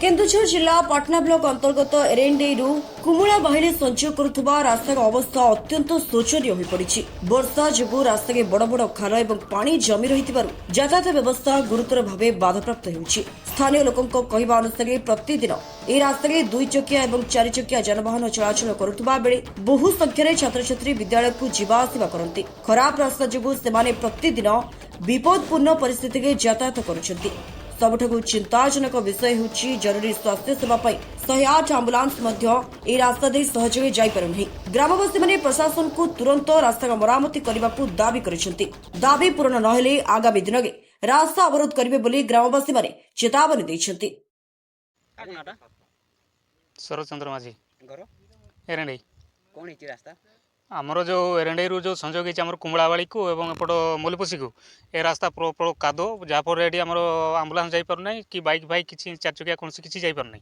केन्दुझर जिला पाटना ब्लॉक अंतर्गत एरेंडेरु कुमुला बाहिनी संचय करुवा रास्तार अवस्था अत्यंत शोचनीय हो पड़ी। वर्षा जो रास्ता के बड़ बड़ खाल और पानी जमी रही यातायात व्यवस्था गुरुतर भाव बाधाप्राप्त हो। स्थानीय लोकों कहवा अनुसार प्रतिदिन यह रास्ता दुई चकिया और चारि चकिया जानवाहन चलाचल करुवा बेले बहु संख्यार छात्र छात्री विद्यालय को जीवा आसिबा करती। खराब रास्ता जो प्रतिदिन विपदपूर्ण परिस्थिति के यातायात करुछंती। सबुठू चिंताजनक विषय होची जरूरी स्वास्थ्य सेवा 108 आंबुलांस रास्ता दे सहजोगे जाई। ग्रामवासी माने प्रशासन को तुरंत रास्ता मरामती करने को दाबी करिसेंती। दाबी पूर्ण नहेले आगामी दिन में रास्ता अवरोध करेंगे बोली ग्रामवासी माने चेतावनी दैछंती। शरद चंद्र माझी एरेंडे कौन है रास्ता आमर जो एरेंडे जो संजोग होती कुमड़ावाड़ी को एवं एपट मोलीपसी को ए रास्ता प्रबल कादो जहाँफल ये आम आम्बुलांस जापारना कि बाइक फाइक किसी चार चकिया कौन किसी जापारना।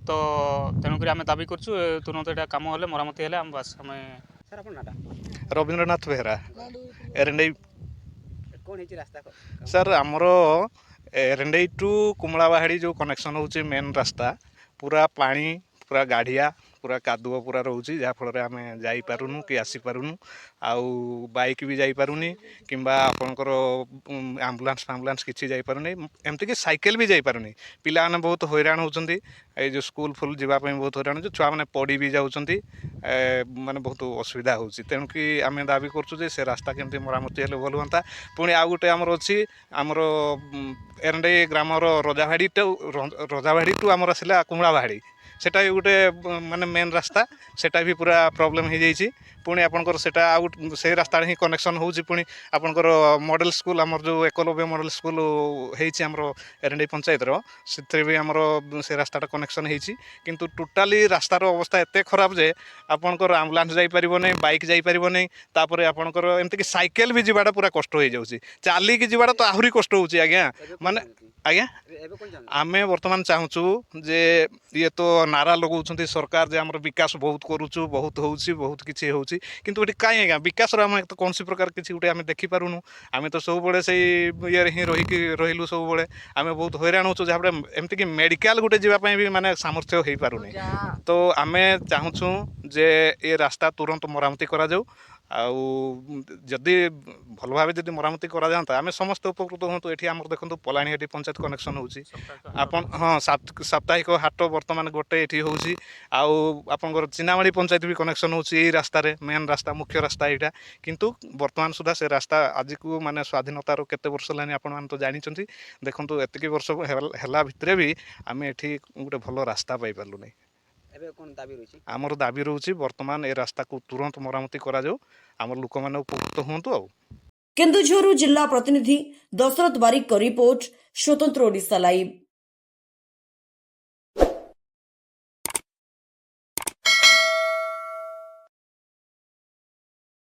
तो तेणुक आम दाबी कर तुरंत यहाँ कम हेल्ले मरामती हेल्ले बास आम सर अपन नाटा रवींद्रनाथ बेहरा एरेंडे कौन है रास्ता सर आमर एरेंडे टू कुमड़ाबाड़ी जो कनेक्शन होची मेन रास्ता पूरा पानी पूरा गाढ़िया पूरा कादुआ पूरा रोचे जहाँफल आम जापरूनु कि आसीपारूनु आउ बाइक भी जापरूनी कि आपणकर आम्बुलांस फाम्बुलांस किसी जापरूनी एमती कि साइकेल भी जापरूनी। पिला माने बहुत हैरान होती जो स्कूल फुल जावाई बहुत हैरान हो छुआ मैंने पड़ी भी जाऊँगी माने बहुत असुविधा हो। तेणुक आम दाबी करुँ से रास्ता केमती मरामती हेल्ले भल हाँ। पुणी आउ गोटे आमर अच्छी आमर एरेंडे ग्रामर रजावाड़ी टू आमर आसला कुमड़ाबाड़ी सेटा भी गोटे माने मेन रास्ता सेटा भी पूरा प्रॉब्लम हो जाइए। पुणी आपंकर सेटा आउ से रास्ता ही कनेक्शन होची। पुणी आपंकर मॉडल स्कूल आमर जो एकलव्य मॉडल स्कूल होईची आमर एरेंडे पंचायत से भी आमर से रास्ता कनेक्शन होईची किंतु टोटाली रास्तार अवस्था एत खराब जे आपंकर आम्बुलांस जापर नहीं बाइक जापर नहीं तापर आपंकर एमती कि साइकेल भी जीवाटा पूरा कष्ट हो जाऊँगी चलिकी जीवाटा तो आहरी कष्ट होची आज्ञा माने आज्ञा आमे वर्तमान चाहूँ जे ये तो नारा लगाउछन्ती सरकार जे हमर विकास बहुत करूछु बहुत होउछि बहुत किछि होउछि किंतु एटी काई आज्ञा विकास रो हम तो कोनसी प्रकार किछि उठे आमे देखि पारुनु। आमे तो सब बळे से ये ही रहिलु सब बळे आमे बहुत हैरान होछु जहाबडे एमति कि मेडिकल गुटे जीवा पय भी माने सामर्थ्य हेई पारुनी। तो आमे चाहूछु जे ए रास्ता तुरंत मरामती करा जाऊ आउ जदि भल भाव जदि मरामती करा जाता आमे समस्त उपकृत हूँ। ये आम देखो पलाणीहाटी पंचायत कनेक्शन होची आपन हाँ साप्ताहिक हाट वर्तमान गोटे ये होची आउ आपनकर चिनामाड़ी पंचायत भी कनेक्शन होची रास्ता रे मेन रास्ता मुख्य रास्ता यहाँ किंतु वर्तमान सुधा से रास्ता आज को माने स्वाधीनतार केते वर्ष लानी आपण मान तो जानिचंती देखंतु एतिकी वर्ष हेला भितरे भी आमे एठी गोटे भल रास्ता पाई पारलु नै। आमर दाबी रोचे वर्तमान ए रास्ता को तुरंत मरामती करा जाऊ आमर लोक माने उपकृत हुंतु। केन्दुझर जिला प्रतिनिधि दशरथ बारिक रिपोर्ट स्वतंत्र ओडिशा लाइव।